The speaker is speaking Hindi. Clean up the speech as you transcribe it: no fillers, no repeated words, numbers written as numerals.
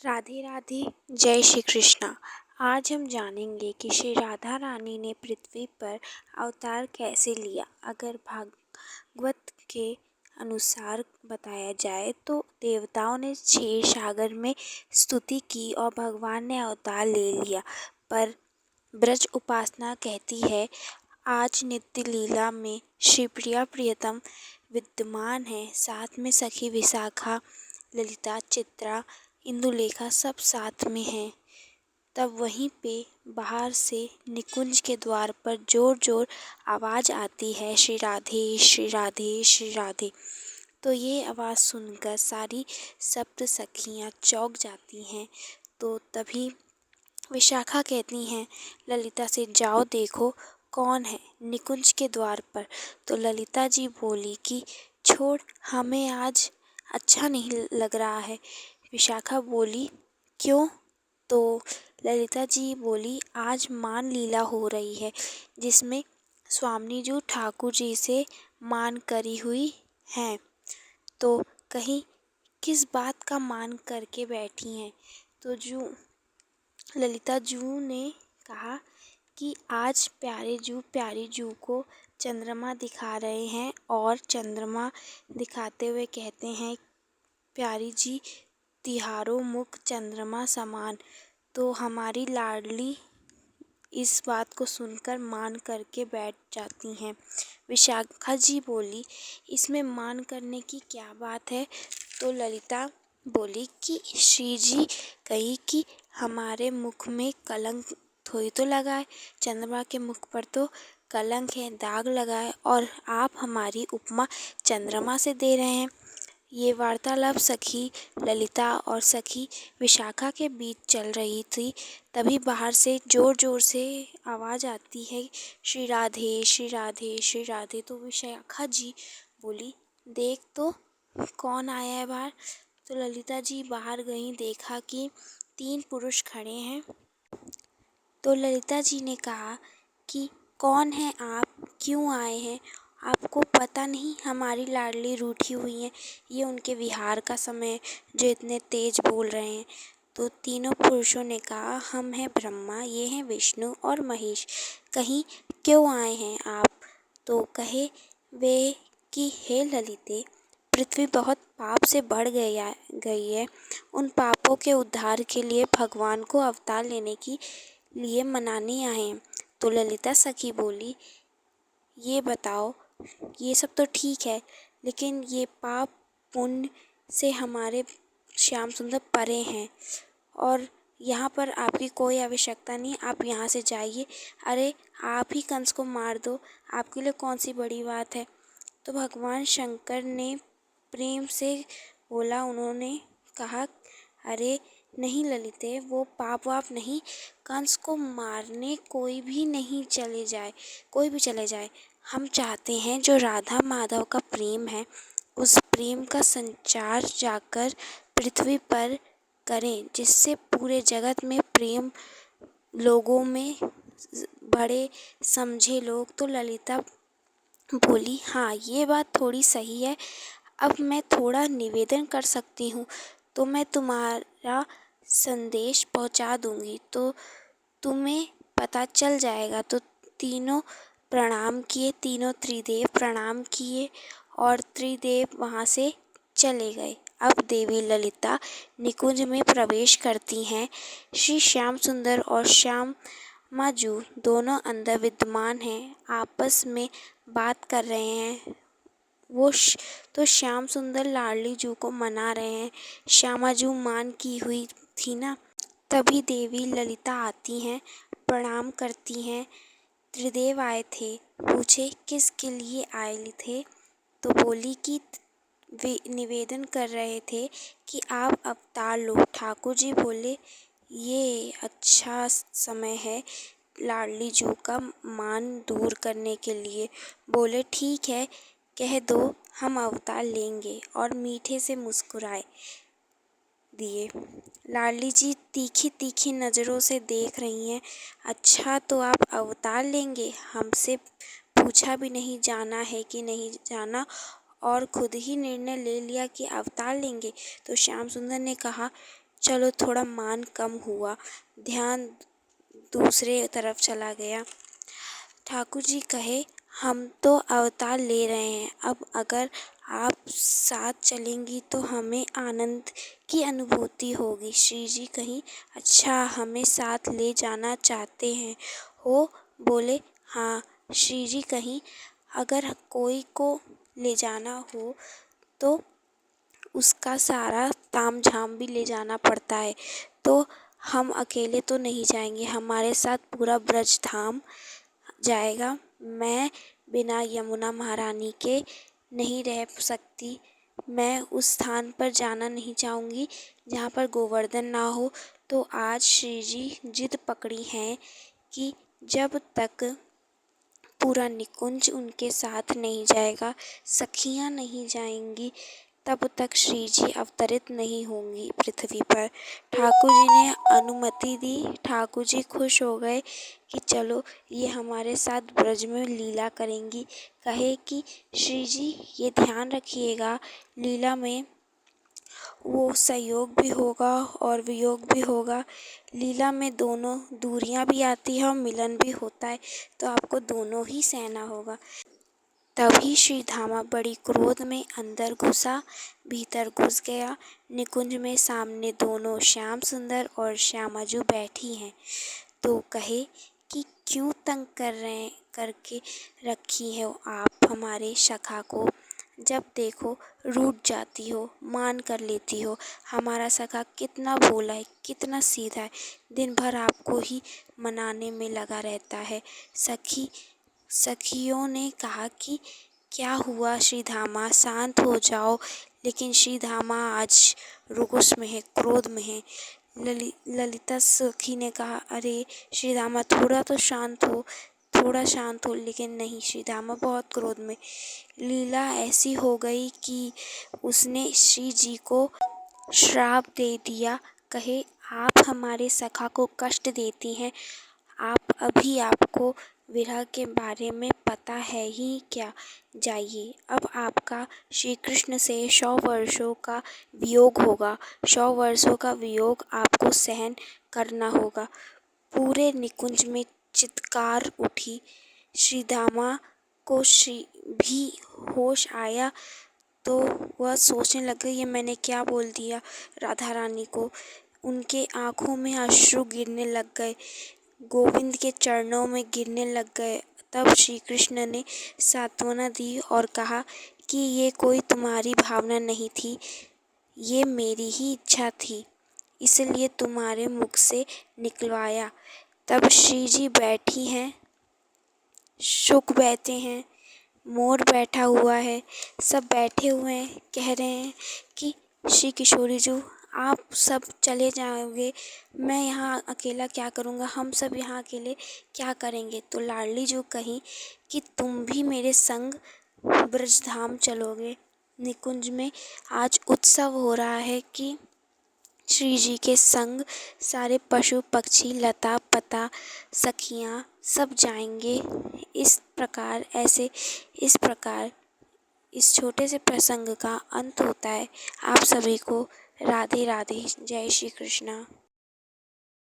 राधे राधे। जय श्री कृष्णा। आज हम जानेंगे कि श्री राधा रानी ने पृथ्वी पर अवतार कैसे लिया। अगर भागवत के अनुसार बताया जाए तो देवताओं ने क्षीर सागर में स्तुति की और भगवान ने अवतार ले लिया। पर ब्रज उपासना कहती है आज नित्य लीला में श्री प्रिया प्रियतम विद्यमान है। साथ में सखी विशाखा, ललिता, चित्रा, इंदुलेखा सब साथ में हैं। तब वहीं पे बाहर से निकुंज के द्वार पर जोर जोर आवाज़ आती है, श्री राधे श्री राधे श्री राधे। तो ये आवाज़ सुनकर सारी सप्त सखियाँ चौंक जाती हैं। तो तभी विशाखा कहती हैं ललिता से, जाओ देखो कौन है निकुंज के द्वार पर। तो ललिता जी बोली कि छोड़, हमें आज अच्छा नहीं लग रहा है। विशाखा बोली क्यों? तो ललिता जी बोली आज मान लीला हो रही है जिसमें स्वामिनी जी ठाकुर जी से मान करी हुई हैं। तो कहीं किस बात का मान करके बैठी हैं। तो ललिता जू ने कहा कि आज प्यारी जू को चंद्रमा दिखा रहे हैं और चंद्रमा दिखाते हुए कहते हैं प्यारी जी तिहारो मुख चंद्रमा समान। तो हमारी लाडली इस बात को सुनकर मान करके बैठ जाती हैं। विशाखा जी बोली इसमें मान करने की क्या बात है। तो ललिता बोली कि श्री जी कही कि हमारे मुख में कलंक थोड़ी तो लगा है, चंद्रमा के मुख पर तो कलंक है, दाग लगा है और आप हमारी उपमा चंद्रमा से दे रहे हैं। ये वार्तालाप सखी ललिता और सखी विशाखा के बीच चल रही थी। तभी बाहर से जोर जोर से आवाज़ आती है, श्री राधे श्री राधे श्री राधे। तो विशाखा जी बोली देख तो कौन आया है बाहर। तो ललिता जी बाहर गईं, देखा कि 3 पुरुष खड़े हैं। तो ललिता जी ने कहा कि कौन है आप, क्यों आए हैं, आपको पता नहीं हमारी लाडली रूठी हुई हैं, ये उनके विहार का समय जो इतने तेज बोल रहे हैं। तो तीनों पुरुषों ने कहा हम हैं ब्रह्मा, ये हैं विष्णु और महेश, कहीं क्यों आए हैं आप। तो कहे वे कि हे ललिते, पृथ्वी बहुत पाप से बढ़ गई है। उन पापों के उद्धार के लिए भगवान को अवतार लेने की लिए मनाने आए हैं। तो ललिता सखी बोली ये बताओ, ये सब तो ठीक है लेकिन ये पाप पुण्य से हमारे श्याम सुंदर परे हैं और यहाँ पर आपकी कोई आवश्यकता नहीं, आप यहाँ से जाइए। अरे आप ही कंस को मार दो, आपके लिए कौन सी बड़ी बात है। तो भगवान शंकर ने प्रेम से बोला, उन्होंने कहा अरे नहीं ललिते, वो पाप वाप नहीं, कंस को मारने कोई भी चले जाए। हम चाहते हैं जो राधा माधव का प्रेम है उस प्रेम का संचार जाकर पृथ्वी पर करें, जिससे पूरे जगत में प्रेम लोगों में बड़े समझे लोग। तो ललिता बोली हाँ ये बात थोड़ी सही है, अब मैं थोड़ा निवेदन कर सकती हूँ तो मैं तुम्हारा संदेश पहुँचा दूँगी, तो तुम्हें पता चल जाएगा। तो तीनों प्रणाम किए, तीनों त्रिदेव प्रणाम किए और त्रिदेव वहाँ से चले गए। अब देवी ललिता निकुंज में प्रवेश करती हैं। श्री श्याम सुंदर और श्याम माजू दोनों अंदर विद्यमान हैं, आपस में बात कर रहे हैं। तो श्याम सुंदर लाडली जू को मना रहे हैं, श्यामा जू मान की हुई थी ना। तभी देवी ललिता आती हैं, प्रणाम करती हैं। त्रिदेव आए थे, पूछे किसके लिए आए थे। तो बोली कि वे निवेदन कर रहे थे कि आप अवतार लो। ठाकुर जी बोले ये अच्छा समय है लाडली जू का मान दूर करने के लिए। बोले ठीक है, कह दो हम अवतार लेंगे, और मीठे से मुस्कुराए दिए। लाडली जी तीखी तीखी नज़रों से देख रही हैं। अच्छा तो आप अवतार लेंगे, हमसे पूछा भी नहीं जाना है कि नहीं जाना और खुद ही निर्णय ले लिया कि अवतार लेंगे। तो श्याम सुंदर ने कहा चलो थोड़ा मान कम हुआ, ध्यान दूसरे तरफ चला गया। ठाकुर जी कहे, हम तो अवतार ले रहे हैं, अब अगर आप साथ चलेंगी तो हमें आनंद की अनुभूति होगी। श्री जी कहीं, अच्छा हमें साथ ले जाना चाहते हैं हो? बोले, हाँ। श्री जी कहीं, अगर कोई को ले जाना हो तो उसका सारा ताम झाम भी ले जाना पड़ता है, तो हम अकेले तो नहीं जाएंगे, हमारे साथ पूरा ब्रज धाम जाएगा। मैं बिना यमुना महारानी के नहीं रह सकती। मैं उस स्थान पर जाना नहीं चाहूँगी जहाँ पर गोवर्धन ना हो। तो आज श्री जी जिद पकड़ी है कि जब तक पूरा निकुंज उनके साथ नहीं जाएगा, सखियाँ नहीं जाएंगी, तब तक श्री जी अवतरित नहीं होंगी पृथ्वी पर। ठाकुर जी ने अनुमति दी। ठाकुर जी खुश हो गए कि चलो ये हमारे साथ ब्रज में लीला करेंगी। कहे कि श्री जी ये ध्यान रखिएगा, लीला में वो संयोग भी होगा और वियोग भी होगा। लीला में दोनों दूरियां भी आती है और मिलन भी होता है, तो आपको दोनों ही सहना होगा। तभी श्री धामा बड़ी क्रोध में अंदर घुसा, भीतर घुस गया। निकुंज में सामने दोनों श्याम सुंदर और श्यामाजू बैठी हैं। तो कहे कि क्यों तंग करके रखी है आप हमारे सखा को? जब देखो रूठ जाती हो, मान कर लेती हो। हमारा सखा कितना भोला है, कितना सीधा है, दिन भर आपको ही मनाने में लगा रहता है। सखियों ने कहा कि क्या हुआ श्री धामा, शांत हो जाओ। लेकिन श्री धामा आज रोष में है, क्रोध में है। ललिता सखी ने कहा, अरे श्री धामा थोड़ा तो शांत हो, थोड़ा शांत हो। लेकिन नहीं, श्री धामा बहुत क्रोध में। लीला ऐसी हो गई कि उसने श्री जी को श्राप दे दिया। कहे, आप हमारे सखा को कष्ट देती हैं, आपको विरह के बारे में पता है ही क्या? जाइए, अब आपका श्री कृष्ण से 100 वर्षों का वियोग होगा। 100 वर्षों का वियोग आपको सहन करना होगा। पूरे निकुंज में चित्कार उठी। श्री धामा को भी होश आया तो वह सोचने लग गई, ये मैंने क्या बोल दिया राधा रानी को। उनके आँखों में अश्रु गिरने लग गए, गोविंद के चरणों में गिरने लग गए। तब श्री कृष्ण ने सांत्वना दी और कहा कि ये कोई तुम्हारी भावना नहीं थी, ये मेरी ही इच्छा थी, इसलिए तुम्हारे मुख से निकलवाया। तब श्री जी बैठी हैं, शुक बैठे हैं, मोर बैठा हुआ है, सब बैठे हुए हैं। कह रहे हैं कि श्री किशोरी जी आप सब चले जाओगे, मैं यहाँ अकेला क्या करूँगा, हम सब यहाँ अकेले क्या करेंगे? तो लाडली जो कहीं कि तुम भी मेरे संग ब्रजधाम चलोगे। निकुंज में आज उत्सव हो रहा है कि श्री जी के संग सारे पशु पक्षी लता पता सखियाँ सब जाएंगे। इस प्रकार इस छोटे से प्रसंग का अंत होता है। आप सभी को राधे राधे, जय श्री कृष्णा।